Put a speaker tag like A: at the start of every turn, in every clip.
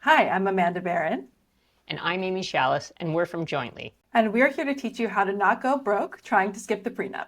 A: Hi, I'm Amanda Barron,
B: And I'm Aimee Schalles, and we're from Jointly.
A: and we're here to teach you how to not go broke trying to skip the prenup.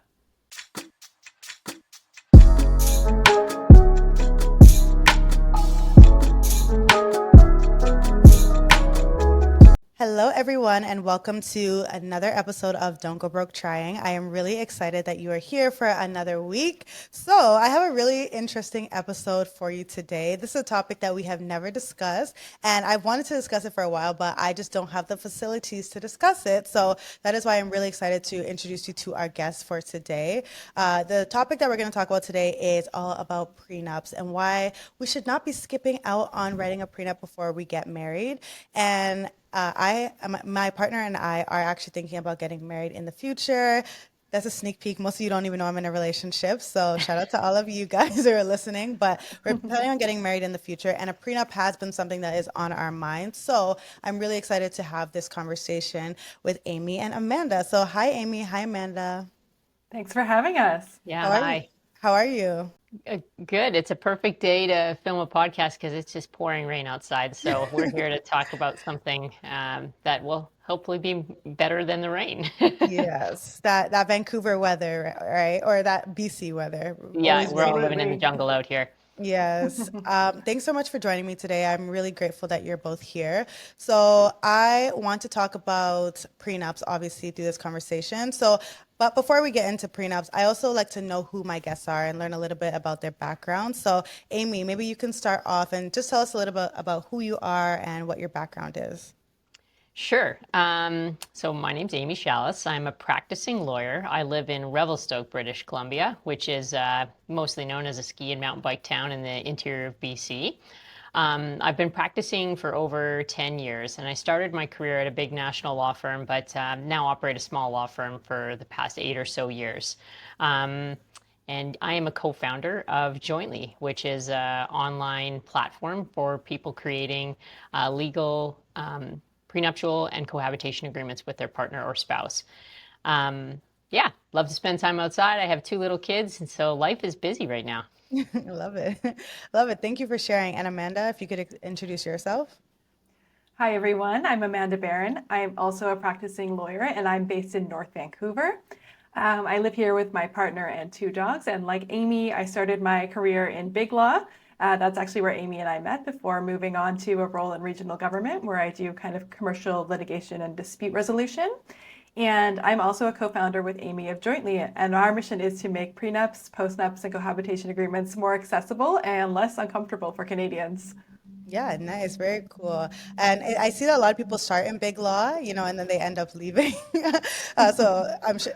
C: Hello, everyone, and welcome to another episode of Don't Go Broke Trying. I am really excited that you are here for another week. So, I have a really interesting episode for you today. This is a topic that we have never discussed, and I've wanted to discuss it for a while, but I just don't have the facilities to discuss it. So, that is why I'm really excited to introduce you to our guest for today. The topic that we're going to talk about today is all about prenups and why we should not be skipping out on writing a prenup before we get married. And my partner and I are actually thinking about getting married in the future. That's a sneak peek. Most of you don't even know I'm in a relationship. So shout out to all of you guys who are listening. But we're planning on getting married in the future. And a prenup has been something that is on our minds. So I'm really excited to have this conversation with Aimee and Amanda. So hi, Aimee. Hi, Amanda.
A: Thanks for having us.
C: How
B: Yeah,
C: are you?
B: hi.
C: How are you?
B: Good. It's a perfect day to film a podcast because it's just pouring rain outside. So we're here to talk about something that will hopefully be better than the rain.
C: Yes, that Vancouver weather, right? Or that BC weather.
B: Yeah,
C: Always
B: we're all
C: rainy.
B: living in the
A: Absolutely.
B: jungle out here.
C: Yes. Thanks so much for joining me today. I'm really grateful that you're both here. So, I want to talk about prenups, obviously, through this conversation. So, but before we get into prenups, I also like to know who my guests are and learn a little bit about their background. So, Aimee, maybe you can start off and just tell us a little bit about who you are and what your background is.
B: Sure. So my name's Aimee Schalles. I'm a practicing lawyer. I live in Revelstoke, British Columbia, which is mostly known as a ski and mountain bike town in the interior of BC. I've been practicing for over 10 years, and I started my career at a big national law firm, but now operate a small law firm for the past 8 or so years. Um, and I am a co-founder of Jointly, which is an online platform for people creating legal prenuptial and cohabitation agreements with their partner or spouse. Yeah, love to spend time outside. I have two little kids, and so life is busy right now.
C: I love it. Love it. Thank you for sharing. And Amanda, if you could introduce yourself.
A: Hi, everyone. I'm Amanda Barron. I'm also a practicing lawyer, and I'm based in North Vancouver. I live here with my partner and two dogs. And like Aimee, I started my career in big law. That's actually where Aimee and I met before moving on to a role in regional government where I do kind of commercial litigation and dispute resolution. And I'm also a co-founder with Aimee of Jointly, and our mission is to make prenups, postnups, and cohabitation agreements more accessible and less uncomfortable for Canadians.
C: Yeah, nice. Very cool. And I see that a lot of people start in big law, and then they end up leaving. So I'm sure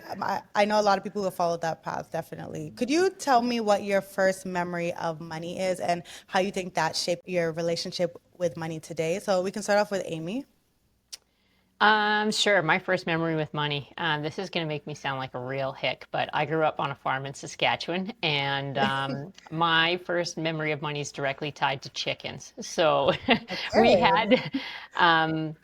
C: I know a lot of people who have followed that path, definitely. Could you tell me what your first memory of money is and how you think that shaped your relationship with money today? So we can start off with Aimee.
B: Sure. My first memory with money. This is going to make me sound like a real hick, but I grew up on a farm in Saskatchewan, and my first memory of money is directly tied to chickens. So we
C: Okay.
B: had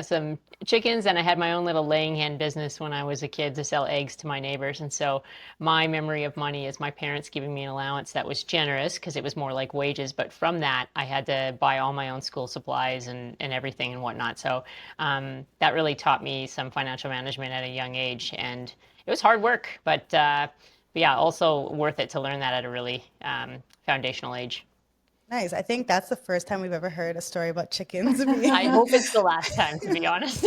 B: some chickens, and I had my own little laying hen business when I was a kid to sell eggs to my neighbors. And so my memory of money is my parents giving me an allowance that was generous because it was more like wages. But from that, I had to buy all my own school supplies and everything and whatnot. So that really taught me some financial management at a young age. And it was hard work, but yeah, also worth it to learn that at a really foundational age.
C: Nice. I think that's the first time we've ever heard a story about chickens being
B: I hope it's the last time, to be honest.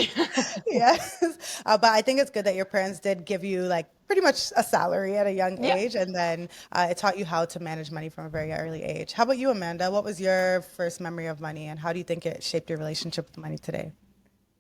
C: Yes. But I think it's good that your parents did give you like pretty much a salary at a young
B: Yeah.
C: age, and then it taught you how to manage money from a very early age. How about you, Amanda? What was your first memory of money, and how do you think it shaped your relationship with money today?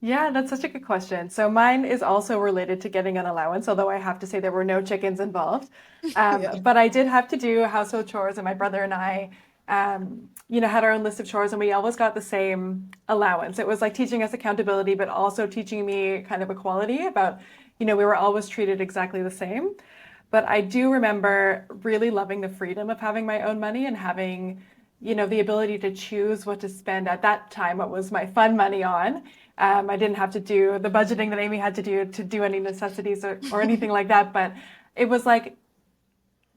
A: Yeah, that's such a good question. So mine is also related to getting an allowance, although I have to say there were no chickens involved.
C: Yeah.
A: But I did have to do household chores, and my brother and I, had our own list of chores, and we always got the same allowance. It was like teaching us accountability, but also teaching me kind of equality about, we were always treated exactly the same. But I do remember really loving the freedom of having my own money and having, the ability to choose what to spend at that time, what was my fun money on. I didn't have to do the budgeting that Aimee had to do any necessities or anything like that. But it was like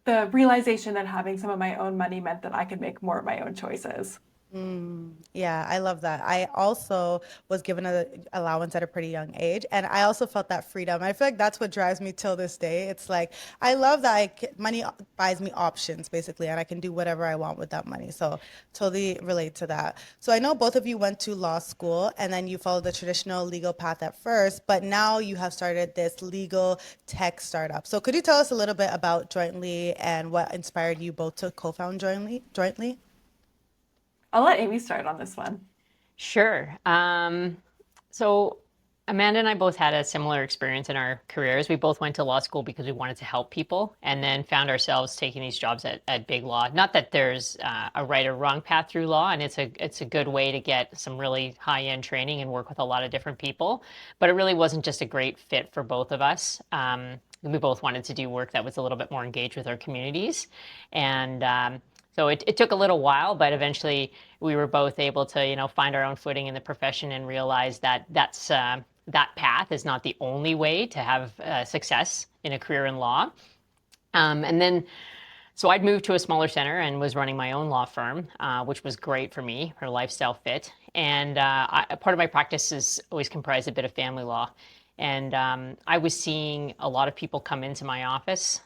A: the realization that having some of my own money meant that I could make more of my own choices.
C: Yeah, I love that. I also was given a allowance at a pretty young age, and I also felt that freedom. I feel like that's what drives me till this day. It's like I love that money buys me options basically, and I can do whatever I want with that money. So totally relate to that. So I know both of you went to law school, and then you followed the traditional legal path at first, but now you have started this legal tech startup. So could you tell us a little bit about Jointly and what inspired you both to co-found Jointly?
A: I'll let Amy start on this one.
B: Sure. So Amanda and I both had a similar experience in our careers. We both went to law school because we wanted to help people, and then found ourselves taking these jobs at big law. Not that there's a right or wrong path through law, and it's a good way to get some really high-end training and work with a lot of different people. But it really wasn't just a great fit for both of us. We both wanted to do work that was a little bit more engaged with our communities, and so it took a little while, but eventually we were both able to, find our own footing in the profession and realize that that path is not the only way to have success in a career in law. And then, so I'd moved to a smaller center and was running my own law firm, which was great for me, her lifestyle fit. And part of my practice is always comprised a bit of family law. And I was seeing a lot of people come into my office.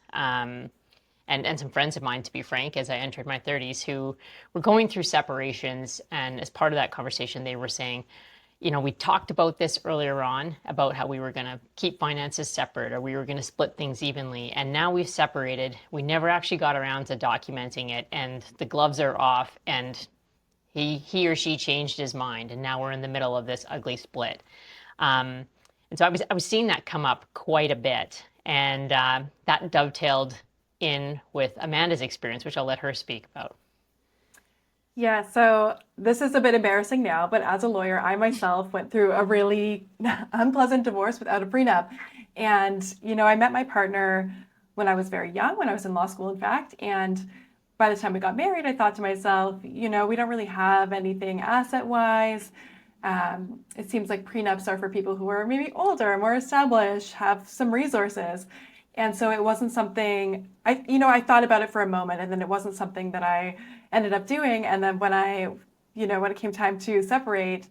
B: And some friends of mine, to be frank, as I entered my 30s, who were going through separations. And as part of that conversation, they were saying, we talked about this earlier on about how we were going to keep finances separate, or we were going to split things evenly. And now we've separated. We never actually got around to documenting it. And the gloves are off. And he or she changed his mind. And now we're in the middle of this ugly split. And so I was seeing that come up quite a bit. And that dovetailed in with Amanda's experience, which I'll let her speak about.
A: Yeah, so this is a bit embarrassing now, but as a lawyer, I myself went through a really unpleasant divorce without a prenup. And, I met my partner when I was very young, when I was in law school, in fact. And by the time we got married, I thought to myself, we don't really have anything asset-wise. It seems like prenups are for people who are maybe older, more established, have some resources. And so it wasn't something I thought about it for a moment, and then it wasn't something that I ended up doing. And then when it came time to separate,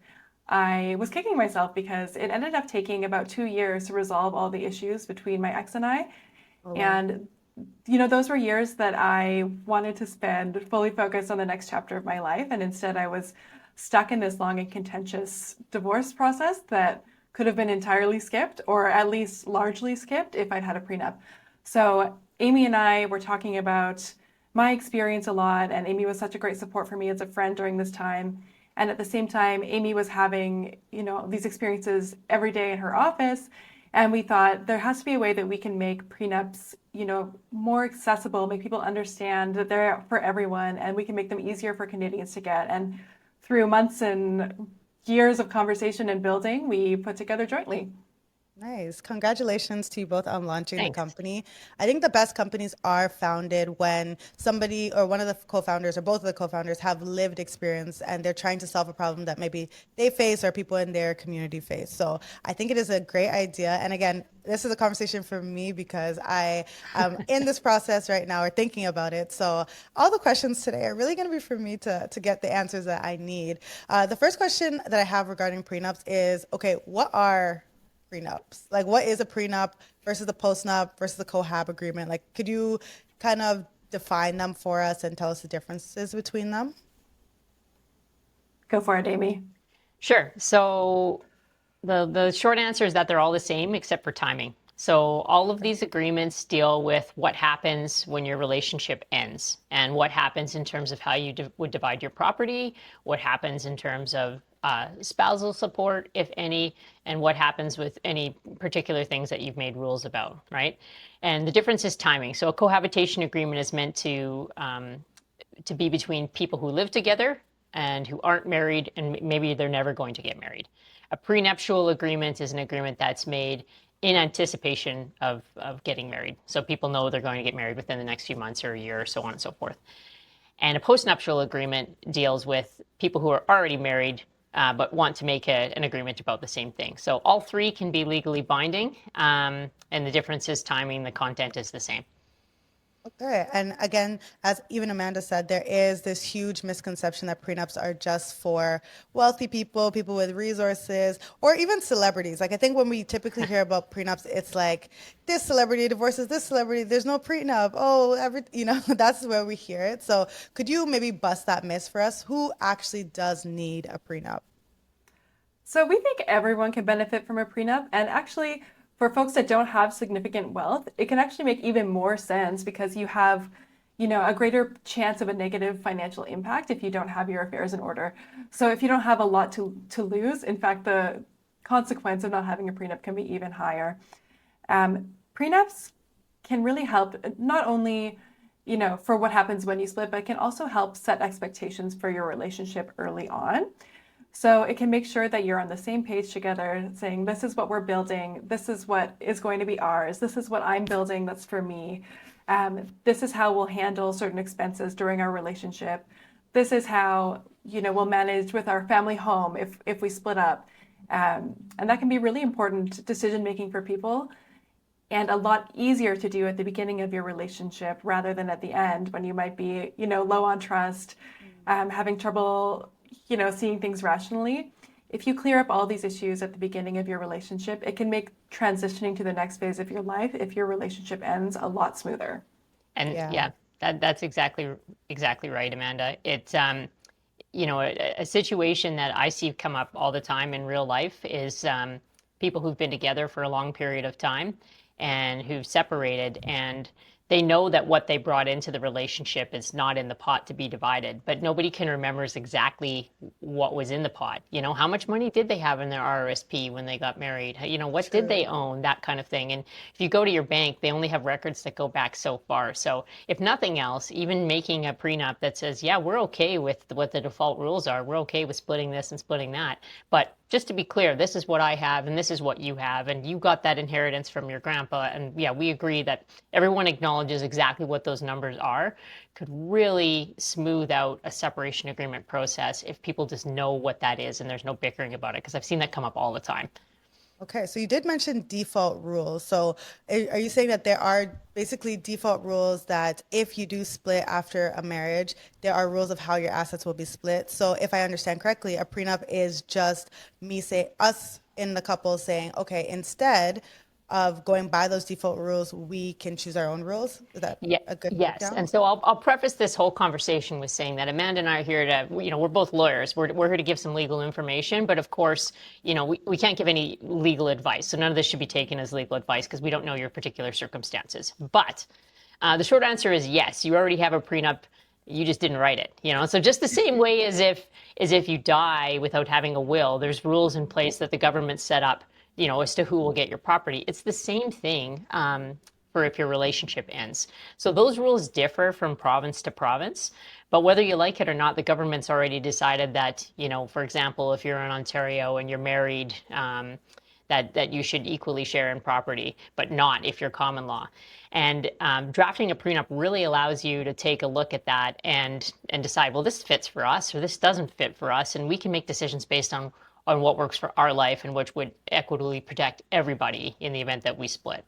A: I was kicking myself because it ended up taking about 2 years to resolve all the issues between my ex and I.
C: Oh, wow.
A: And, those were years that I wanted to spend fully focused on the next chapter of my life. And instead I was stuck in this long and contentious divorce process that could have been entirely skipped, or at least largely skipped, if I'd had a prenup. So Aimee and I were talking about my experience a lot, and Aimee was such a great support for me as a friend during this time. And at the same time, Aimee was having, these experiences every day in her office. And we thought there has to be a way that we can make prenups, more accessible, make people understand that they're for everyone, and we can make them easier for Canadians to get. And through months and years of conversation and building, we put together Jointly.
C: Nice. Congratulations to you both on launching the
B: Thanks.
C: company. I think the best companies are founded when somebody or one of the co-founders or both of the co-founders have lived experience and they're trying to solve a problem that maybe they face or people in their community face. So I think it is a great idea. And again, this is a conversation for me because I am in this process right now or thinking about it. So all the questions today are really going to be for me to get the answers that I need. The first question that I have regarding prenups is, okay, what are prenups? Like, what is a prenup versus the postnup versus the cohab agreement? Like, could you kind of define them for us and tell us the differences between them?
A: Go for it, Aimee.
B: Sure. So the short answer is that they're all the same except for timing. So all of these agreements deal with what happens when your relationship ends, and what happens in terms of how you would divide your property, what happens in terms of spousal support, if any, and what happens with any particular things that you've made rules about, right? And the difference is timing. So a cohabitation agreement is meant to be between people who live together and who aren't married, and maybe they're never going to get married. A prenuptial agreement is an agreement that's made in anticipation of getting married. So people know they're going to get married within the next few months or a year, or so on and so forth. And a postnuptial agreement deals with people who are already married but want to make an agreement about the same thing. So all three can be legally binding, and the difference is timing. The content is the same.
C: Okay. And again, as even Amanda said, there is this huge misconception that prenups are just for wealthy people, people with resources, or even celebrities. Like, I think when we typically hear about prenups, it's like this celebrity divorces this celebrity, there's no prenup. Oh, that's where we hear it. So could you maybe bust that myth for us? Who actually does need a prenup?
A: So we think everyone can benefit from a prenup. And actually, for folks that don't have significant wealth, it can actually make even more sense because you have, a greater chance of a negative financial impact if you don't have your affairs in order. So if you don't have a lot to lose, in fact, the consequence of not having a prenup can be even higher. Prenups can really help not only, for what happens when you split, but it can also help set expectations for your relationship early on. So it can make sure that you're on the same page together, saying, this is what we're building, this is what is going to be ours, this is what I'm building that's for me. This is how we'll handle certain expenses during our relationship. This is how, we'll manage with our family home if we split up. And that can be really important decision making for people and a lot easier to do at the beginning of your relationship rather than at the end when you might be, low on trust, having trouble, seeing things rationally. If you clear up all these issues at the beginning of your relationship, it can make transitioning to the next phase of your life, if your relationship ends, a lot smoother.
B: And
C: Yeah.
B: yeah, that's exactly right, Amanda. It's a situation that I see come up all the time in real life is people who've been together for a long period of time and who've separated, and they know that what they brought into the relationship is not in the pot to be divided, but nobody can remember exactly what was in the pot. How much money did they have in their RRSP when they got married? What did they
C: True.
B: own? That kind of thing. And if you go to your bank, they only have records that go back so far. So if nothing else, even making a prenup that says, yeah, we're okay with what the default rules are, we're okay with splitting this and splitting that, but just to be clear, this is what I have and this is what you have, and you got that inheritance from your grandpa. And yeah, we agree that everyone acknowledges exactly what those numbers are, could really smooth out a separation agreement process if people just know what that is and there's no bickering about it, because I've seen that come up all the time.
C: Okay, so you did mention default rules. So are you saying that there are basically default rules that if you do split after a marriage, there are rules of how your assets will be split? So if I understand correctly, a prenup is just us in the couple saying, okay, instead of going by those default rules, we can choose our own rules. Is that
B: Yeah,
C: a good
B: yes.
C: breakdown?
B: And so I'll preface this whole conversation with saying that Amanda and I are here to, we're both lawyers. We're here to give some legal information, but of course, we can't give any legal advice. So none of this should be taken as legal advice because we don't know your particular circumstances. But the short answer is yes, you already have a prenup. You just didn't write it, So just the same way as if you die without having a will, there's rules in place that the government set up, as to who will get your property. It's the same thing for if your relationship ends. So those rules differ from province to province. But whether you like it or not, the government's already decided that, for example, if you're in Ontario and you're married, that you should equally share in property, but not if you're common law. And drafting a prenup really allows you to take a look at that and decide, well, this fits for us or this doesn't fit for us. And we can make decisions based on what works for our life and which would equitably protect everybody in the event that we split.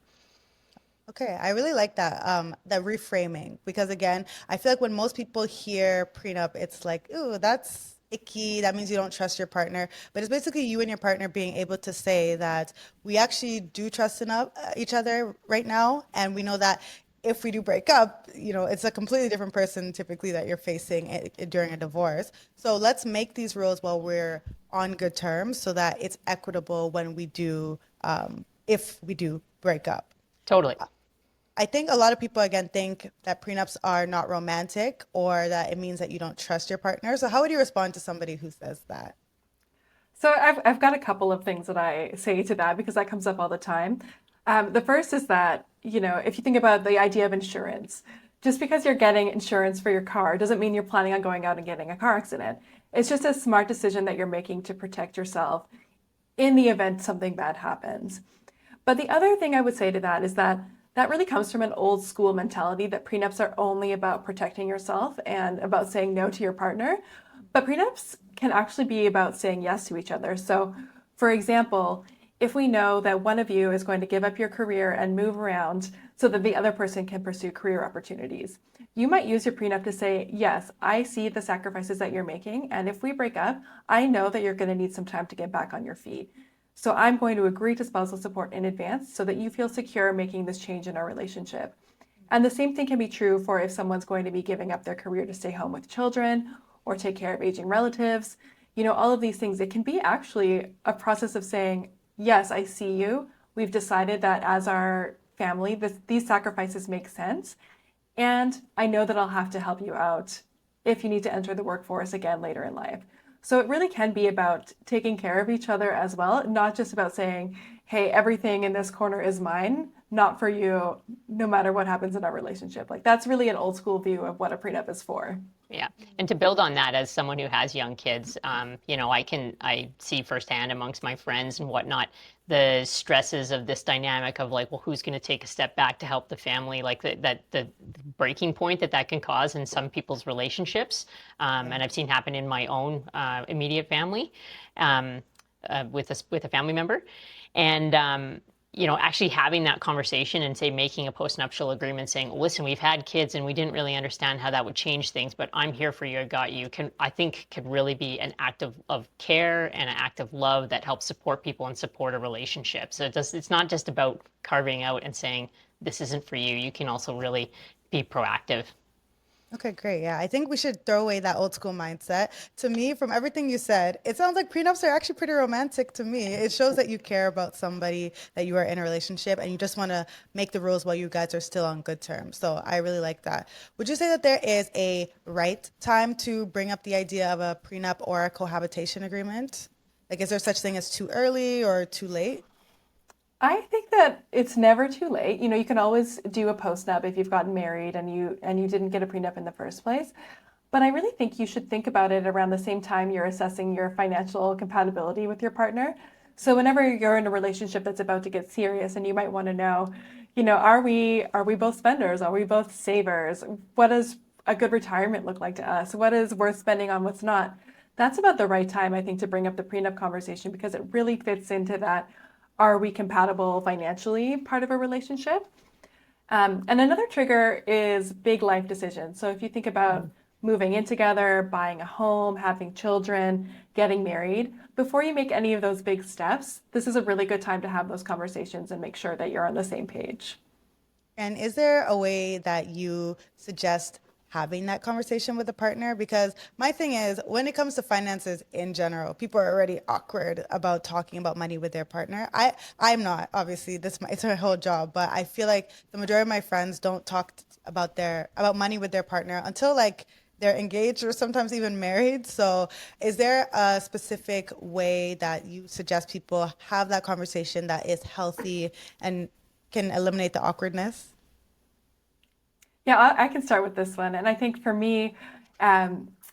C: Okay, I really like that reframing, because again, I feel like when most people hear prenup, it's like, ooh, that's icky. That means you don't trust your partner. But it's basically you and your partner being able to say that we actually do trust enough each other right now, and we know that if we do break up, it's a completely different person typically that you're facing during a divorce. So let's make these rules while we're on good terms so that it's equitable when we do, if we do break up.
B: Totally.
C: I think a lot of people, again, think that prenups are not romantic or that it means that you don't trust your partner. So how would you respond to somebody who says that?
A: So I've got a couple of things that I say to that because that comes up all the time. The first is that, if you think about the idea of insurance, just because you're getting insurance for your car doesn't mean you're planning on going out and getting a car accident. It's just a smart decision that you're making to protect yourself in the event something bad happens. But the other thing I would say to that is that that really comes from an old school mentality that prenups are only about protecting yourself and about saying no to your partner. But prenups can actually be about saying yes to each other. So, for example, if we know that one of you is going to give up your career and move around so that the other person can pursue career opportunities. You might use your prenup to say, yes, I see the sacrifices that you're making, and if we break up, I know that you're going to need some time to get back on your feet. So I'm going to agree to spousal support in advance so that you feel secure making this change in our relationship. And the same thing can be true for if someone's going to be giving up their career to stay home with children or take care of aging relatives. All of these things, it can be actually a process of saying, yes, I see you. We've decided that as our family, these sacrifices make sense. And I know that I'll have to help you out if you need to enter the workforce again later in life. So it really can be about taking care of each other as well, not just about saying, hey, everything in this corner is mine, not for you, no matter what happens in our relationship. Like that's really an old school view of what a prenup is for.
B: Yeah, and to build on that, as someone who has young kids, I see firsthand amongst my friends and whatnot the stresses of this dynamic of like, well, who's going to take a step back to help the family, like the breaking point that can cause in some people's relationships, and I've seen happen in my own immediate family with a family member, and actually having that conversation and say making a postnuptial agreement saying, listen, we've had kids and we didn't really understand how that would change things, but I'm here for you, I got you, I think could really be an act of care and an act of love that helps support people and support a relationship. So it's not just about carving out and saying, this isn't for you. You can also really be proactive.
C: Okay, great. Yeah, I think we should throw away that old school mindset. To me, from everything you said, it sounds like prenups are actually pretty romantic to me. It shows that you care about somebody, that you are in a relationship, and you just want to make the rules while you guys are still on good terms. So I really like that. Would you say that there is a right time to bring up the idea of a prenup or a cohabitation agreement? Like, is there such thing as too early or too late?
A: I think that it's never too late. You can always do a postnup if you've gotten married and you didn't get a prenup in the first place. But I really think you should think about it around the same time you're assessing your financial compatibility with your partner. So whenever you're in a relationship that's about to get serious and you might want to know, are we both spenders? Are we both savers? What does a good retirement look like to us? What is worth spending on, what's not? That's about the right time, I think, to bring up the prenup conversation because it really fits into that are we compatible financially part of a relationship? And another trigger is big life decisions. So if you think about moving in together, buying a home, having children, getting married, before you make any of those big steps, this is a really good time to have those conversations and make sure that you're on the same page.
C: And is there a way that you suggest having that conversation with a partner? Because my thing is, when it comes to finances in general, people are already awkward about talking about money with their partner. I'm not, obviously, it's my whole job, but I feel like the majority of my friends don't talk about money with their partner until like they're engaged or sometimes even married. So is there a specific way that you suggest people have that conversation that is healthy and can eliminate the awkwardness?
A: Yeah, I can start with this one. And I think for me,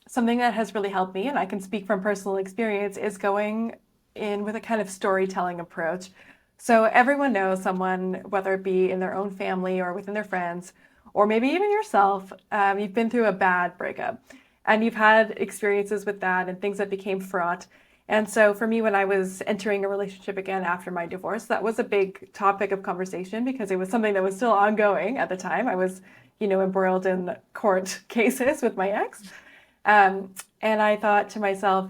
A: something that has really helped me, and I can speak from personal experience, is going in with a kind of storytelling approach. So everyone knows someone, whether it be in their own family or within their friends, or maybe even yourself, you've been through a bad breakup and you've had experiences with that and things that became fraught. And so for me, when I was entering a relationship again after my divorce, that was a big topic of conversation because it was something that was still ongoing at the time. I was, embroiled in court cases with my ex. And I thought to myself,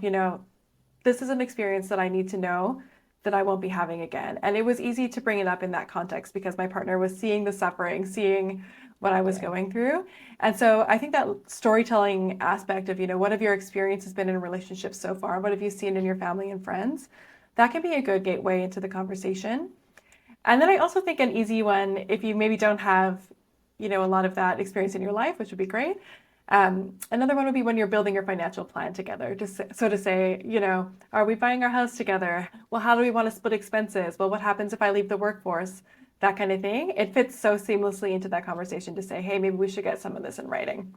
A: this is an experience that I need to know that I won't be having again. And it was easy to bring it up in that context because my partner was seeing the suffering, seeing what I was going through. And so I think that storytelling aspect of, what have your experiences been in relationships so far? What have you seen in your family and friends? That can be a good gateway into the conversation. And then I also think an easy one, if you maybe don't have, a lot of that experience in your life, which would be great. Another one would be when you're building your financial plan together. Just so to say, are we buying our house together? Well, how do we want to split expenses? Well, what happens if I leave the workforce? That kind of thing. It fits so seamlessly into that conversation to say, hey, maybe we should get some of this in writing.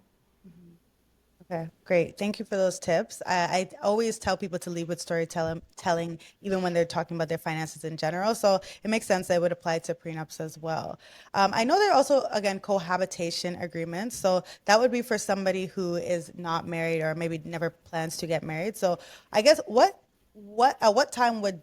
C: Okay, great. Thank you for those tips. I always tell people to lead with storytelling, even when they're talking about their finances in general. So it makes sense that it would apply to prenups as well. I know there are also, again, cohabitation agreements. So that would be for somebody who is not married or maybe never plans to get married. So I guess at what time would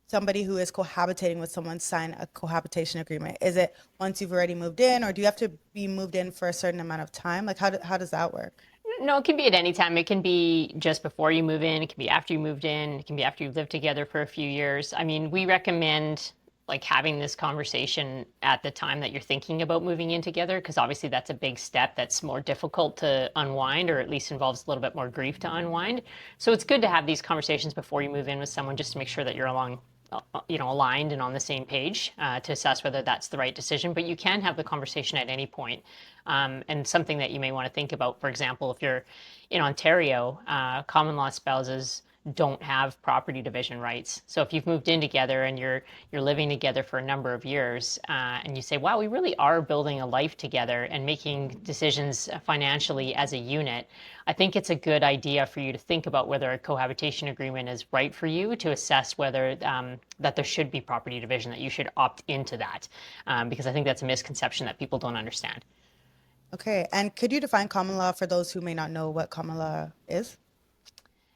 C: somebody who is cohabitating with someone sign a cohabitation agreement? Is it once you've already moved in, or do you have to be moved in for a certain amount of time? Like, how does that work?
B: No, it can be at any time. It can be just before you move in. It can be after you moved in. It can be after you've lived together for a few years. I mean, we recommend like having this conversation at the time that you're thinking about moving in together, because obviously that's a big step that's more difficult to unwind, or at least involves a little bit more grief to unwind. So it's good to have these conversations before you move in with someone, just to make sure that you're aligned and on the same page, to assess whether that's the right decision. But you can have the conversation at any point. And something that you may want to think about, for example, if you're in Ontario, common law spouses don't have property division rights. So if you've moved in together and you're living together for a number of years, and you say, wow, we really are building a life together and making decisions financially as a unit, I think it's a good idea for you to think about whether a cohabitation agreement is right for you, to assess whether that there should be property division, that you should opt into that, because I think that's a misconception that people don't understand.
C: Okay, and could you define common law for those who may not know what common law is?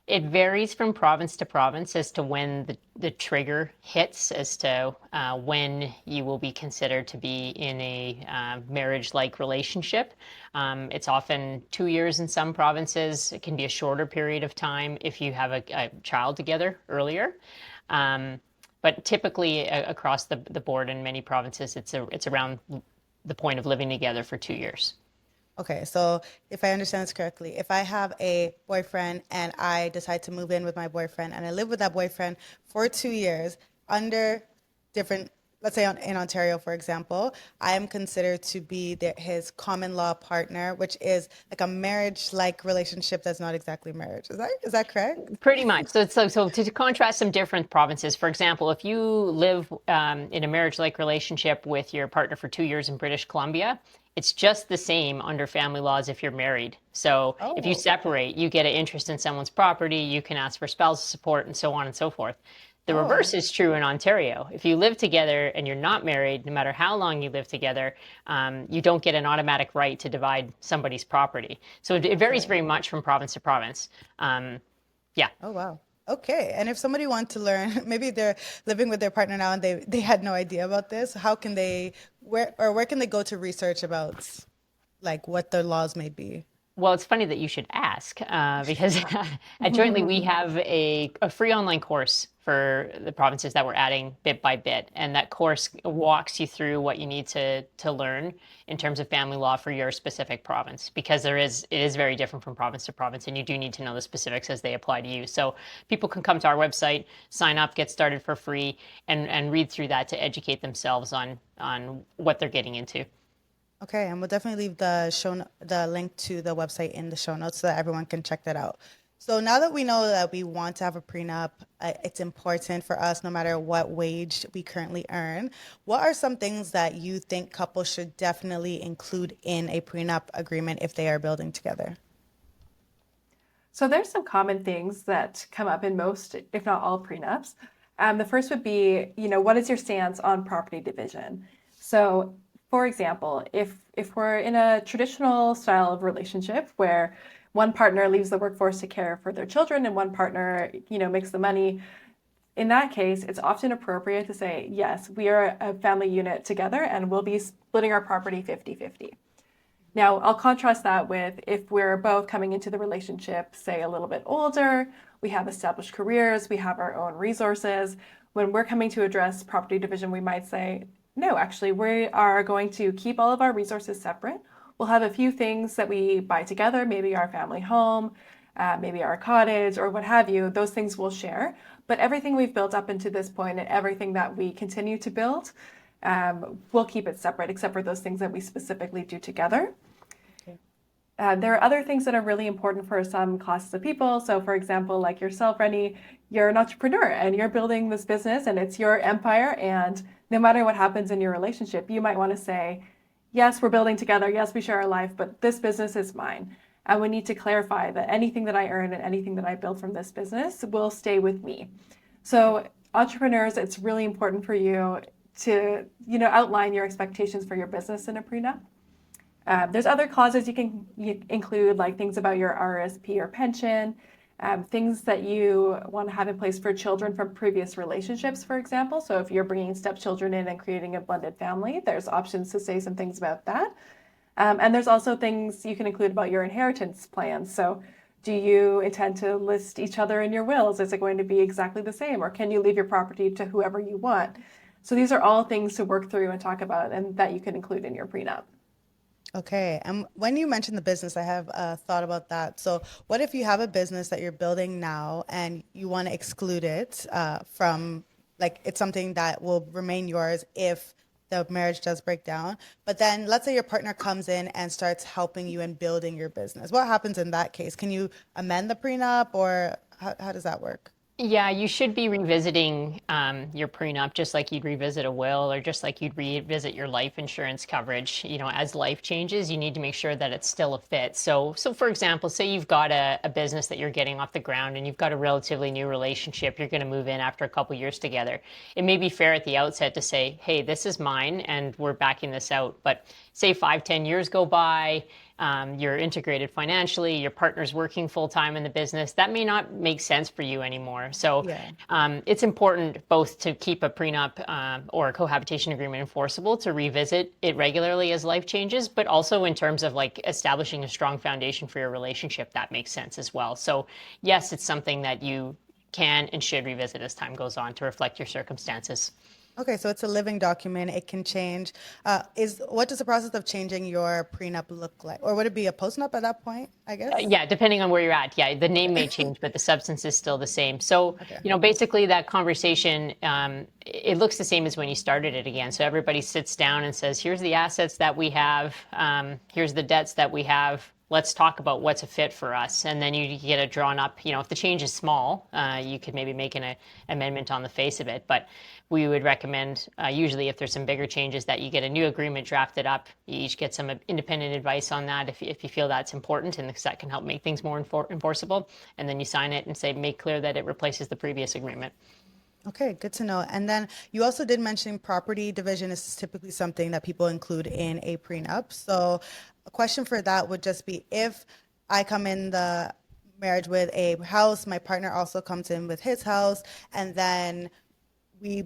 B: It varies from province to province as to when the trigger hits, as to when you will be considered to be in a marriage-like relationship. It's often 2 years in some provinces. It can be a shorter period of time if you have a child together earlier. But typically across the board in many provinces, it's around the point of living together for 2 years.
C: Okay, so if I understand this correctly, if I have a boyfriend and I decide to move in with my boyfriend and I live with that boyfriend for 2 years under different, let's say in Ontario, for example, I am considered to be his common law partner, which is like a marriage-like relationship that's not exactly marriage. Is that correct?
B: Pretty much. So, to contrast some different provinces, for example, if you live in a marriage-like relationship with your partner for 2 years in British Columbia, it's just the same under family laws if you're married. So if you separate, you get an interest in someone's property, you can ask for spousal support, and so on and so forth. The reverse is true in Ontario. If you live together and you're not married, no matter how long you live together, you don't get an automatic right to divide somebody's property. So it varies very much from province to province. Yeah.
C: Oh, wow. Okay. And if somebody wants to learn, maybe they're living with their partner now and they had no idea about this, how can they, where can they go to research about like what the laws may be?
B: Well, it's funny that you should ask, because at Jointly we have a free online course for the provinces that we're adding bit by bit. And that course walks you through what you need to learn in terms of family law for your specific province, because it is very different from province to province, and you do need to know the specifics as they apply to you. So people can come to our website, sign up, get started for free, and read through that to educate themselves on what they're getting into.
C: Okay, and we'll definitely leave the link to the website in the show notes so that everyone can check that out. So now that we know that we want to have a prenup, it's important for us, no matter what wage we currently earn. What are some things that you think couples should definitely include in a prenup agreement if they are building together?
A: So there's some common things that come up in most, if not all, prenups. The first would be, what is your stance on property division? So for example, if we're in a traditional style of relationship where one partner leaves the workforce to care for their children and one partner, makes the money, in that case, it's often appropriate to say, yes, we are a family unit together and we'll be splitting our property 50-50. Now, I'll contrast that with if we're both coming into the relationship, say a little bit older, we have established careers, we have our own resources. When we're coming to address property division, we might say, no, actually, we are going to keep all of our resources separate. We'll have a few things that we buy together, maybe our family home, maybe our cottage, or what have you. Those things we'll share. But everything we've built up into this point and everything that we continue to build, we'll keep it separate, except for those things that we specifically do together. Okay. There are other things that are really important for some classes of people. So for example, like yourself, Reni, you're an entrepreneur and you're building this business and it's your empire, and no matter what happens in your relationship, you might want to say, yes, we're building together. Yes, we share our life, but this business is mine. And we need to clarify that anything that I earn and anything that I build from this business will stay with me. So entrepreneurs, it's really important for you to, outline your expectations for your business in a prenup. There's other clauses you can include, like things about your RSP or pension. things that you want to have in place for children from previous relationships, for example. So if you're bringing stepchildren in and creating a blended family, there's options to say some things about that. And there's also things you can include about your inheritance plans. So do you intend to list each other in your wills? Is it going to be exactly the same? Or can you leave your property to whoever you want? So these are all things to work through and talk about and that you can include in your prenup.
C: Okay. And when you mentioned the business, I have a thought about that. So, what if you have a business that you're building now and you want to exclude it from, like, it's something that will remain yours if the marriage does break down? But then, let's say your partner comes in and starts helping you in building your business. What happens in that case? Can you amend the prenup, or how does that work?
B: Yeah, you should be revisiting your prenup just like you'd revisit a will or just like you'd revisit your life insurance coverage. You know, as life changes, you need to make sure that it's still a fit. So for example, say you've got a business that you're getting off the ground and you've got a relatively new relationship. You're going to move in after a couple years together. It may be fair at the outset to say, hey, this is mine and we're backing this out. But say 5-10 years go by, you're integrated financially, your partner's working full time in the business, that may not make sense for you anymore. So
C: Yeah.
B: it's important both to keep a prenup or a cohabitation agreement enforceable, to revisit it regularly as life changes, but also in terms of like establishing a strong foundation for your relationship, that makes sense as well. So yes, it's something that you can and should revisit as time goes on to reflect your circumstances.
C: Okay, so it's a living document. It can change. What does the process of changing your prenup look like? Or would it be a postnup at that point, I guess?
B: Yeah, depending on where you're at. Yeah, the name
C: Okay.
B: may change, but the substance is still the same. So,
C: Okay.
B: basically that conversation, it looks the same as when you started it again. So everybody sits down and says, here's the assets that we have. Here's the debts that we have. Let's talk about what's a fit for us. And then you get it drawn up. If the change is small, you could maybe make an amendment on the face of it. But we would recommend, usually if there's some bigger changes, that you get a new agreement drafted up. You each get some independent advice on that if you feel that's important, and that can help make things more enforceable. And then you sign it and say, make clear that it replaces the previous agreement.
C: Okay, good to know. And then you also did mention property division is typically something that people include in a prenup. So a question for that would just be, if I come in the marriage with a house, my partner also comes in with his house, and then we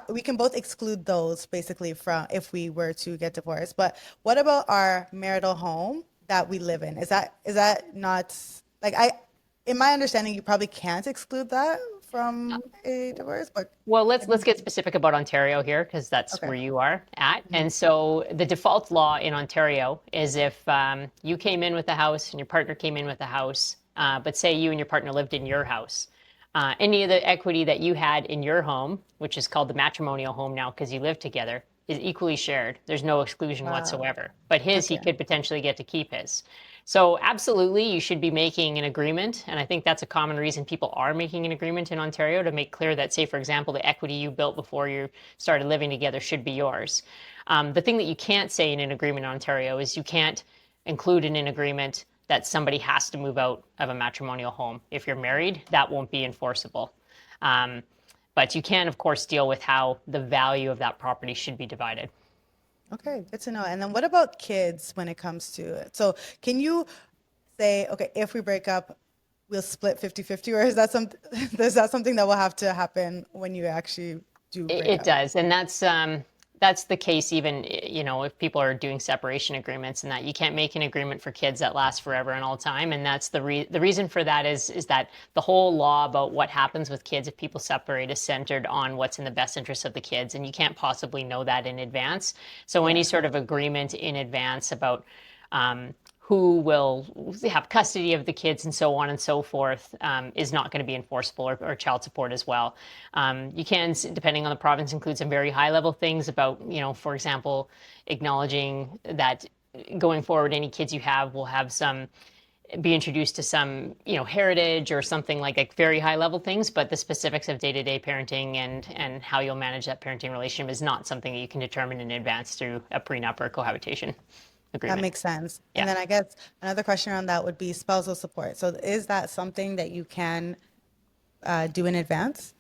C: we can both exclude those basically from if we were to get divorced. But what about our marital home that we live in? Is that not, like, in my understanding, you probably can't exclude that from a divorce, but
B: Well, let's get specific about Ontario here, because that's
C: okay.
B: where you are at. And so the default law in Ontario is if you came in with a house and your partner came in with a house, but say you and your partner lived in your house, any of the equity that you had in your home, which is called the matrimonial home now because you live together, is equally shared. There's no exclusion
C: Wow.
B: whatsoever. But he
C: Okay.
B: could potentially get to keep his. So absolutely, you should be making an agreement. And I think that's a common reason people are making an agreement in Ontario, to make clear that, say, for example, the equity you built before you started living together should be yours. The thing that you can't say in an agreement in Ontario is you can't include in an agreement that somebody has to move out of a matrimonial home. If you're married, that won't be enforceable. But you can, of course, deal with how the value of that property should be divided.
C: Okay, good to know. And then what about kids when it comes to it? So can you say, okay, if we break up, we'll split 50-50, or is that something is that something that will have to happen when you actually do break
B: It
C: up?
B: does, and that's the case even, if people are doing separation agreements, and that you can't make an agreement for kids that lasts forever and all time. And that's the reason for that is that the whole law about what happens with kids if people separate is centered on what's in the best interest of the kids, and you can't possibly know that in advance. So any
C: Yeah.
B: sort of agreement in advance about who will have custody of the kids and so on and so forth is not going to be enforceable, or child support as well. You can, depending on the province, include some very high level things about, for example, acknowledging that going forward, any kids you have will have be introduced to some, heritage or something like very high level things. But the specifics of day-to-day parenting and how you'll manage that parenting relationship is not something that you can determine in advance through a prenup or a cohabitation
C: That
B: agreement.
C: makes sense. And
B: Yeah.
C: then I guess another question around that would be spousal support. So is that something that you can do in advance?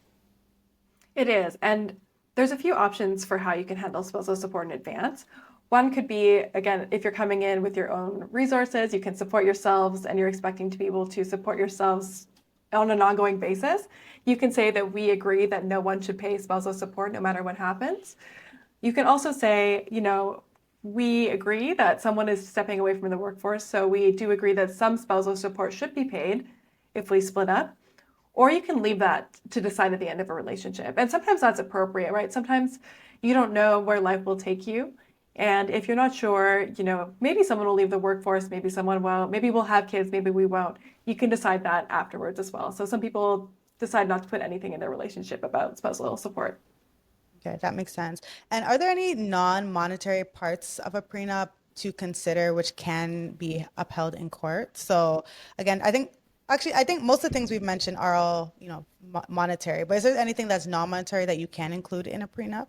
A: It is. And there's a few options for how you can handle spousal support in advance. One could be, again, if you're coming in with your own resources, you can support yourselves and you're expecting to be able to support yourselves on an ongoing basis. You can say that we agree that no one should pay spousal support no matter what happens. You can also say, we agree that someone is stepping away from the workforce, so we do agree that some spousal support should be paid if we split up. Or you can leave that to decide at the end of a relationship. And sometimes that's appropriate, right? Sometimes you don't know where life will take you. And if you're not sure, maybe someone will leave the workforce, maybe someone won't, maybe we'll have kids, maybe we won't. You can decide that afterwards as well. So some people decide not to put anything in their relationship about spousal support.
C: Okay, that makes sense. And are there any non-monetary parts of a prenup to consider which can be upheld in court? So again, I think most of the things we've mentioned are all, monetary, but is there anything that's non-monetary that you can include in a prenup?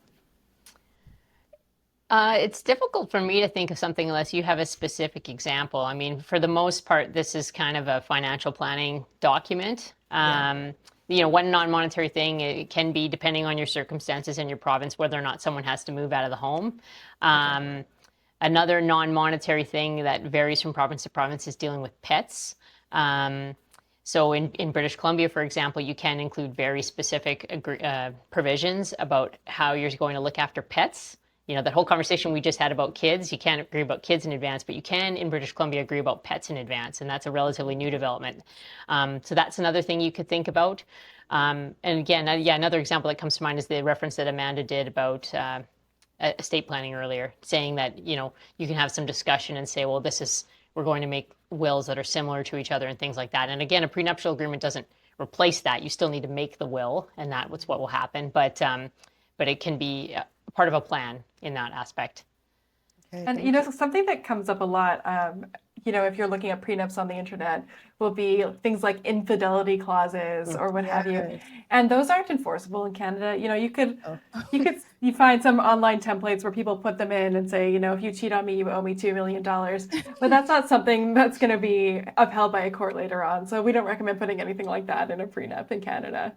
B: It's difficult for me to think of something unless you have a specific example. I mean, for the most part, this is kind of a financial planning document. One non-monetary thing, it can be, depending on your circumstances in your province, whether or not someone has to move out of the home. Another non-monetary thing that varies from province to province is dealing with pets. So in British Columbia, for example, you can include very specific provisions about how you're going to look after pets. That whole conversation we just had about kids, you can't agree about kids in advance, but you can in British Columbia agree about pets in advance, and that's a relatively new development. So that's another thing you could think about. And again, another example that comes to mind is the reference that Amanda did about estate planning earlier, saying that, you can have some discussion and say, well, we're going to make wills that are similar to each other and things like that. And again, a prenuptial agreement doesn't replace that. You still need to make the will, and that's what will happen. But it can be part of a plan in that aspect.
A: Okay, and something that comes up a lot, if you're looking at prenups on the internet, will be things like infidelity clauses or what have you, and those aren't enforceable in Canada. You find some online templates where people put them in and say, if you cheat on me, you owe me $2 million, but that's not something that's going to be upheld by a court later on. So we don't recommend putting anything like that in a prenup in Canada.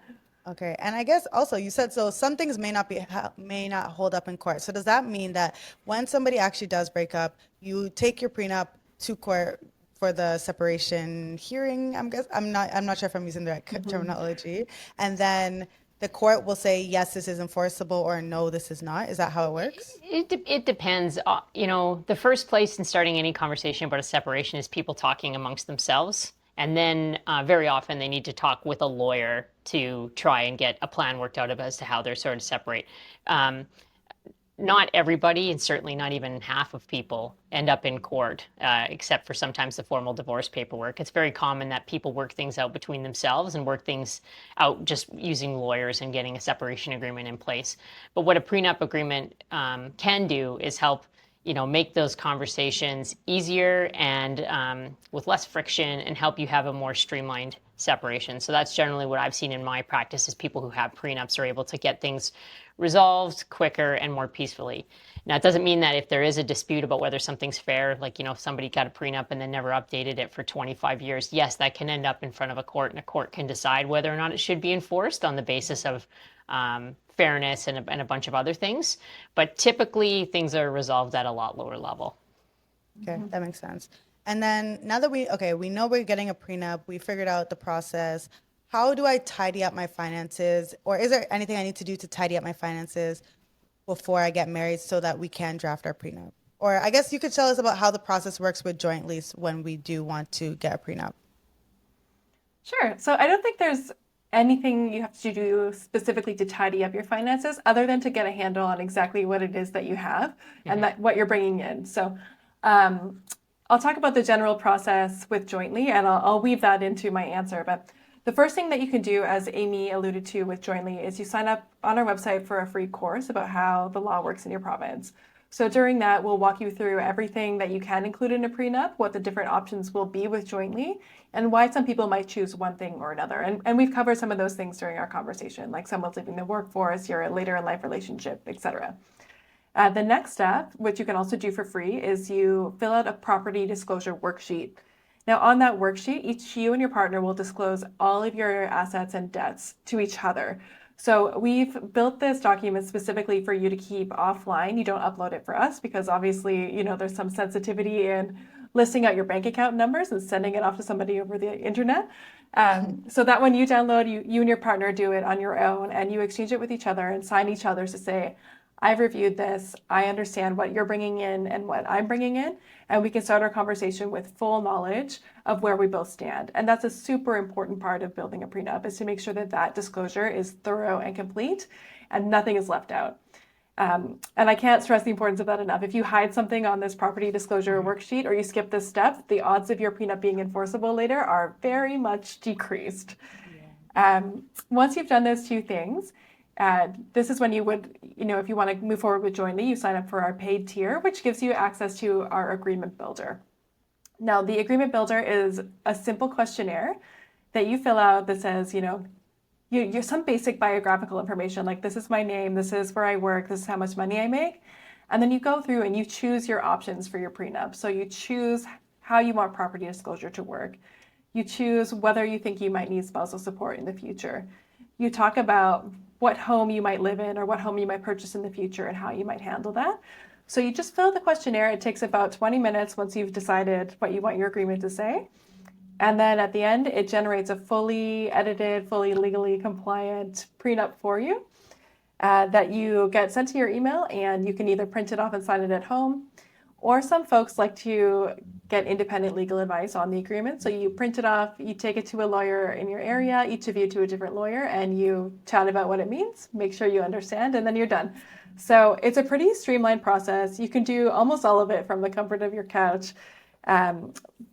C: Okay, and I guess also you said so some things may not hold up in court. So does that mean that when somebody actually does break up, you take your prenup to court for the separation hearing? I'm not sure if I'm using the right terminology, and then the court will say yes, this is enforceable, or no, this is not. Is that how it works?
B: It depends. The first place in starting any conversation about a separation is people talking amongst themselves. And then very often they need to talk with a lawyer to try and get a plan worked out as to how they're sort of separate. Not everybody, and certainly not even half of people, end up in court, except for sometimes the formal divorce paperwork. It's very common that people work things out between themselves and work things out just using lawyers and getting a separation agreement in place. But what a prenup agreement can do is help make those conversations easier and with less friction, and help you have a more streamlined separation. So that's generally what I've seen in my practice, is people who have prenups are able to get things resolved quicker and more peacefully. Now, it doesn't mean that if there is a dispute about whether something's fair, like, if somebody got a prenup and then never updated it for 25 years, yes, that can end up in front of a court, and a court can decide whether or not it should be enforced on the basis of fairness and a bunch of other things. But typically things are resolved at a lot lower level.
C: Okay, that makes sense. And then now that we know we're getting a prenup, we figured out the process. How do I tidy up my finances? Or is there anything I need to do to tidy up my finances before I get married so that we can draft our prenup? Or I guess you could tell us about how the process works with joint lease when we do want to get a prenup.
A: Sure. So I don't think there's anything you have to do specifically to tidy up your finances other than to get a handle on exactly what it is that you have and what you're bringing in. So I'll talk about the general process with jointly, and I'll weave that into my answer. But the first thing that you can do, as Aimee alluded to with jointly, is you sign up on our website for a free course about how the law works in your province. So during that, we'll walk you through everything that you can include in a prenup, what the different options will be with jointly, and why some people might choose one thing or another. And we've covered some of those things during our conversation, like someone's leaving the workforce, you're a later in life relationship, etc. The next step, which you can also do for free, is you fill out a property disclosure worksheet. Now, on that worksheet, each you and your partner will disclose all of your assets and debts to each other. So we've built this document specifically for you to keep offline. You don't upload it for us because obviously, there's some sensitivity in listing out your bank account numbers and sending it off to somebody over the internet. So that when you download, you and your partner do it on your own and you exchange it with each other and sign each other's to say, I've reviewed this. I understand what you're bringing in and what I'm bringing in. And we can start our conversation with full knowledge of where we both stand. And that's a super important part of building a prenup, is to make sure that that disclosure is thorough and complete and nothing is left out. And I can't stress the importance of that enough. If you hide something on this property disclosure worksheet or you skip this step, the odds of your prenup being enforceable later are very much decreased. Once you've done those two things, this is when you would, if you want to move forward with Jointly, you sign up for our paid tier, which gives you access to our agreement builder. Now, the agreement builder is a simple questionnaire that you fill out that says, you're some basic biographical information, like this is my name, this is where I work, this is how much money I make. And then you go through and you choose your options for your prenup. So you choose how you want property disclosure to work. You choose whether you think you might need spousal support in the future. You talk about what home you might live in or what home you might purchase in the future and how you might handle that. So you just fill the questionnaire. It takes about 20 minutes once you've decided what you want your agreement to say. And then at the end, it generates a fully edited, fully legally compliant prenup for you that you get sent to your email, and you can either print it off and sign it at home, or some folks like to get independent legal advice on the agreement. So you print it off, you take it to a lawyer in your area, each of you to a different lawyer, and you chat about what it means, make sure you understand, and then you're done. So it's a pretty streamlined process. You can do almost all of it from the comfort of your couch.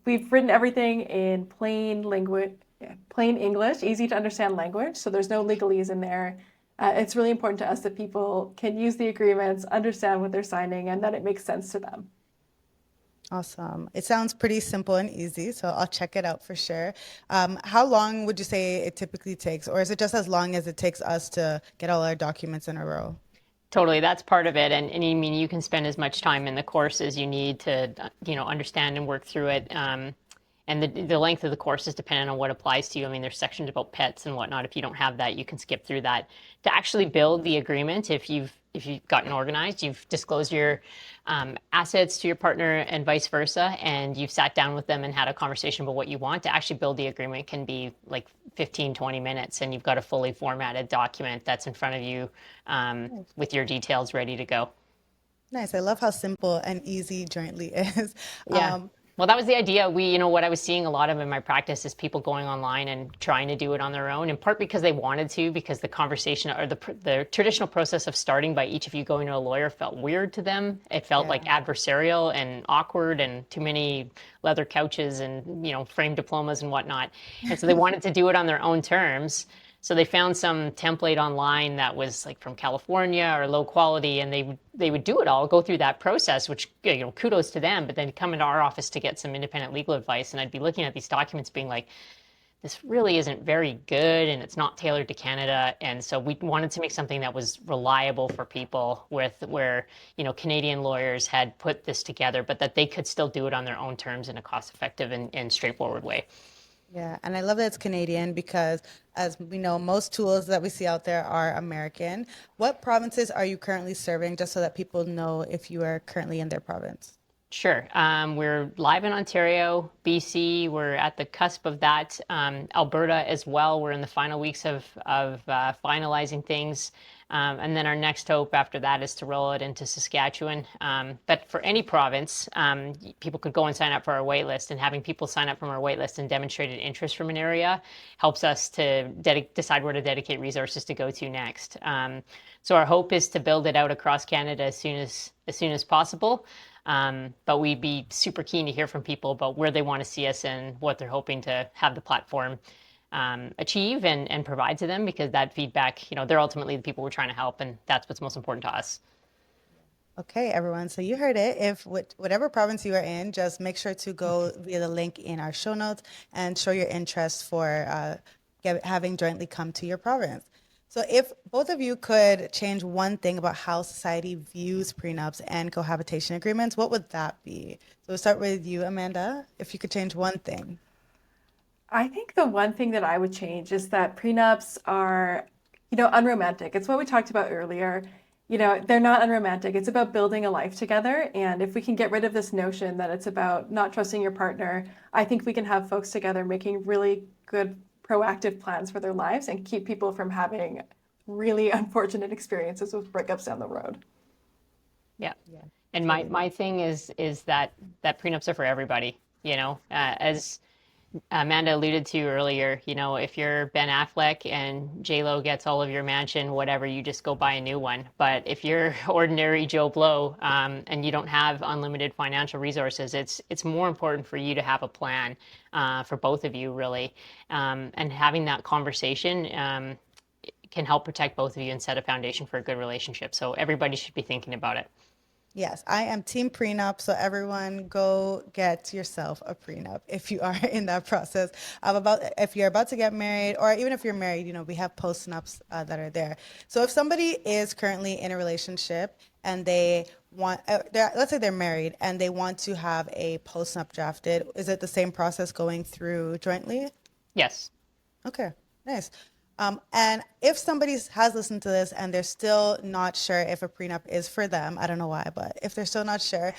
A: We've written everything in plain English, easy to understand language, so there's no legalese in there. It's really important to us that people can use the agreements, understand what they're signing, and that it makes sense to them.
C: Awesome. It sounds pretty simple and easy, so I'll check it out for sure. How long would you say it typically takes, or is it just as long as it takes us to get all our documents in a row?
B: Totally, that's part of it. And I mean, you can spend as much time in the course as you need to, understand and work through it. And the length of the course is dependent on what applies to you. I mean, there's sections about pets and whatnot. If you don't have that, you can skip through that. To actually build the agreement, if you've gotten organized, you've disclosed your assets to your partner and vice versa, and you've sat down with them and had a conversation about what you want, to actually build the agreement can be like 15, 20 minutes, and you've got a fully formatted document that's in front of you with your details ready to go.
C: Nice. I love how simple and easy Jointly is.
B: Yeah. Well, that was the idea. What I was seeing a lot of in my practice is people going online and trying to do it on their own, in part because they wanted to, because the conversation or the traditional process of starting by each of you going to a lawyer felt weird to them. It felt like adversarial and awkward and too many leather couches and, framed diplomas and whatnot. And so they wanted to do it on their own terms. So they found some template online that was like from California or low quality, and they would do it all, go through that process, which, kudos to them, but then come into our office to get some independent legal advice. And I'd be looking at these documents being like, this really isn't very good, and it's not tailored to Canada. And so we wanted to make something that was reliable for people where Canadian lawyers had put this together, but that they could still do it on their own terms in a cost-effective and straightforward way.
C: Yeah, and I love that it's Canadian because, as we know, most tools that we see out there are American. What provinces are you currently serving, just so that people know if you are currently in their province?
B: Sure. We're live in Ontario, BC. We're at the cusp of that. Alberta as well. We're in the final weeks of finalizing things. And then our next hope after that is to roll it into Saskatchewan. But for any province, people could go and sign up for our waitlist, and having people sign up from our waitlist and demonstrated interest from an area helps us to decide where to dedicate resources to go to next. So our hope is to build it out across Canada as soon as possible. But we'd be super keen to hear from people about where they want to see us and what they're hoping to have the platform achieve and provide to them, because that feedback, they're ultimately the people we're trying to help, and that's what's most important to us.
C: Okay, everyone. So you heard it. If whatever province you are in, just make sure to go via the link in our show notes and show your interest for having Jointly come to your province. So if both of you could change one thing about how society views prenups and cohabitation agreements, what would that be? So we'll start with you, Amanda, if you could change one thing.
A: I think the one thing that I would change is that prenups are, unromantic. It's what we talked about earlier. They're not unromantic. It's about building a life together. And if we can get rid of this notion that it's about not trusting your partner, I think we can have folks together making really good proactive plans for their lives and keep people from having really unfortunate experiences with breakups down the road.
B: Yeah. And my thing is that prenups are for everybody, as Amanda alluded to earlier, if you're Ben Affleck and J-Lo gets all of your mansion, whatever, you just go buy a new one. But if you're ordinary Joe Blow, and you don't have unlimited financial resources, it's more important for you to have a plan, for both of you, really. And having that conversation, can help protect both of you and set a foundation for a good relationship. So everybody should be thinking about it.
C: Yes, I am team prenup. So everyone go get yourself a prenup if you are in that process of if you're about to get married, or even if you're married, we have postnups that are there. So if somebody is currently in a relationship and they want, let's say they're married and they want to have a postnup drafted, is it the same process going through jointly?
B: Yes.
C: Okay, nice. And if somebody has listened to this and they're still not sure if a prenup is for them, I don't know why, but if they're still not sure,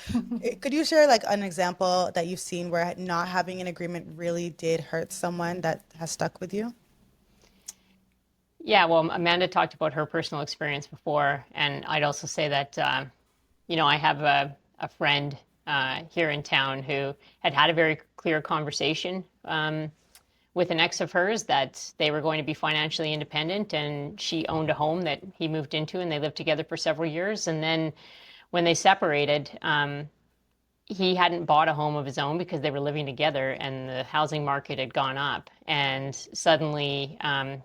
C: could you share like an example that you've seen where not having an agreement really did hurt someone that has stuck with you?
B: Yeah, well, Amanda talked about her personal experience before, and I'd also say that, I have a friend here in town who had a very clear conversation with an ex of hers that they were going to be financially independent, and she owned a home that he moved into, and they lived together for several years. And then when they separated, he hadn't bought a home of his own because they were living together and the housing market had gone up. And suddenly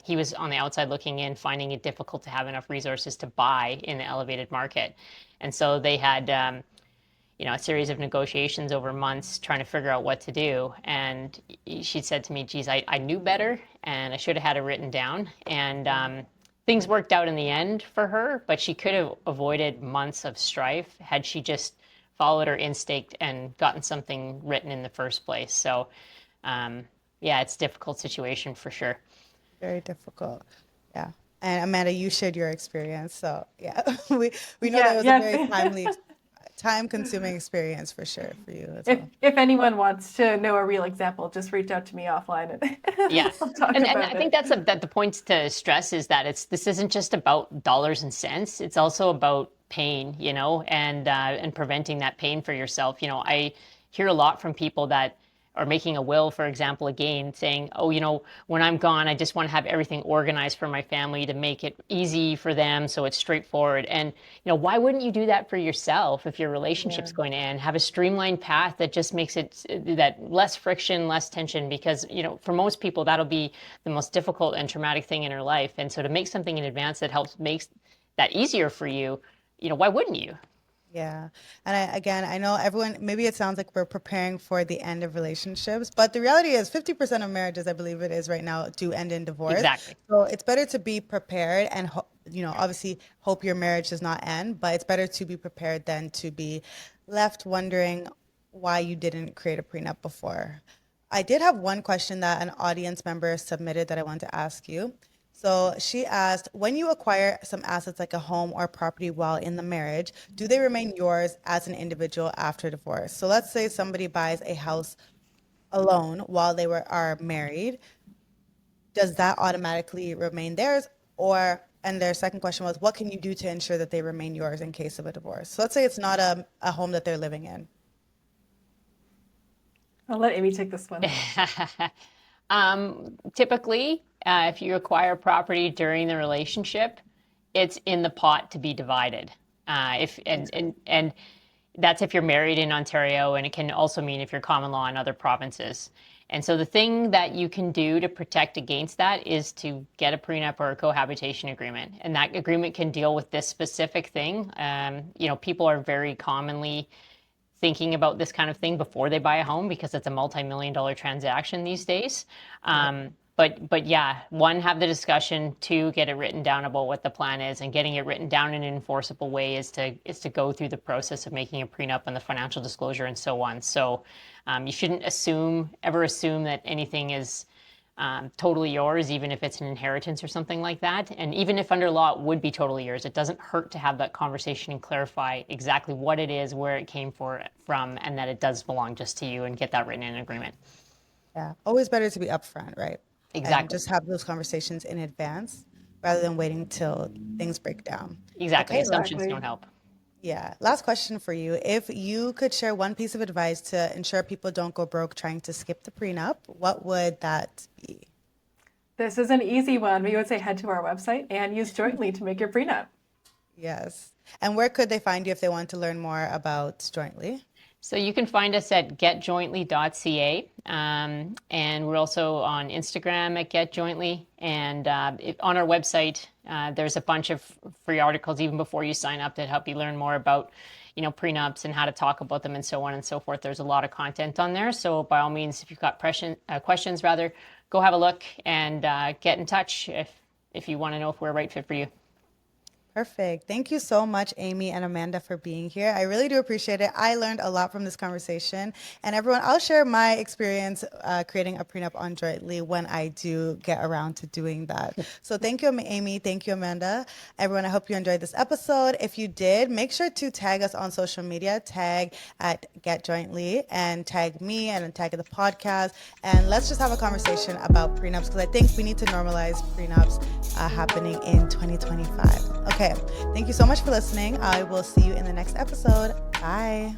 B: he was on the outside looking in, finding it difficult to have enough resources to buy in the elevated market. And so they had a series of negotiations over months trying to figure out what to do. And she said to me, geez, I knew better and I should have had it written down. And things worked out in the end for her, but she could have avoided months of strife had she just followed her instinct and gotten something written in the first place. So it's a difficult situation for sure.
C: Very difficult. Yeah. And Amanda, you shared your experience. So yeah, we know that it was a very time-consuming experience for sure for you as well.
A: If anyone wants to know a real example, just reach out to me offline.
B: And I think that's the point to stress is that this isn't just about dollars and cents. It's also about pain, and preventing that pain for yourself. I hear a lot from people that are making a will, for example, again, saying, oh, when I'm gone, I just want to have everything organized for my family to make it easy for them so it's straightforward. And, why wouldn't you do that for yourself if your relationship's going to end? Have a streamlined path that just makes it that less friction, less tension, because, for most people, that'll be the most difficult and traumatic thing in their life. And so to make something in advance that helps makes that easier for you, why wouldn't you?
C: Yeah. And I know everyone, maybe it sounds like we're preparing for the end of relationships, but the reality is 50% of marriages, I believe it is right now, do end in divorce.
B: Exactly.
C: So it's better to be prepared and, obviously hope your marriage does not end, but it's better to be prepared than to be left wondering why you didn't create a prenup before. I did have one question that an audience member submitted that I wanted to ask you. So she asked, when you acquire some assets like a home or property while in the marriage, do they remain yours as an individual after divorce? So let's say somebody buys a house alone while they are married. Does that automatically remain theirs? And their second question was, what can you do to ensure that they remain yours in case of a divorce? So let's say it's not a home that they're living in.
A: I'll let Aimee take this one.
B: Typically, if you acquire property during the relationship, it's in the pot to be divided. And that's if you're married in Ontario, and it can also mean if you're common law in other provinces. And so the thing that you can do to protect against that is to get a prenup or a cohabitation agreement. And that agreement can deal with this specific thing. People are very commonly thinking about this kind of thing before they buy a home because it's a multi-million-dollar transaction these days. But yeah, one, have the discussion. Two, get it written down about what the plan is, and getting it written down in an enforceable way is to go through the process of making a prenup and the financial disclosure and so on. So you shouldn't ever assume that anything is totally yours, even if it's an inheritance or something like that. And even if under law it would be totally yours, it doesn't hurt to have that conversation and clarify exactly what it is, where it came from, and that it does belong just to you, and get that written in agreement.
C: Yeah, always better to be upfront, right?
B: Exactly.
C: And just have those conversations in advance rather than waiting till things break down.
B: Exactly.
C: Okay.
B: Assumptions
A: Exactly.
B: don't help.
C: Yeah. Last question for you. If you could share one piece of advice to ensure people don't go broke trying to skip the prenup, what would that be?
A: This is an easy one. We would say head to our website and use Jointly to make your prenup.
C: Yes. And where could they find you if they want to learn more about Jointly?
B: So you can find us at getjointly.ca, and we're also on Instagram at getjointly, and on our website there's a bunch of free articles even before you sign up that help you learn more about prenups and how to talk about them and so on and so forth. There's a lot of content on there, so by all means, if you've got questions, rather, go have a look and get in touch if you want to know if we're a right fit for you.
C: Perfect. Thank you so much, Aimee and Amanda, for being here. I really do appreciate it. I learned a lot from this conversation. And everyone, I'll share my experience creating a prenup on Jointly when I do get around to doing that. So thank you, Aimee. Thank you, Amanda. Everyone, I hope you enjoyed this episode. If you did, make sure to tag us on social media, tag at Get Jointly, and tag me and tag the podcast. And let's just have a conversation about prenups, because I think we need to normalize prenups happening in 2025. Okay, thank you so much for listening. I will see you in the next episode. Bye.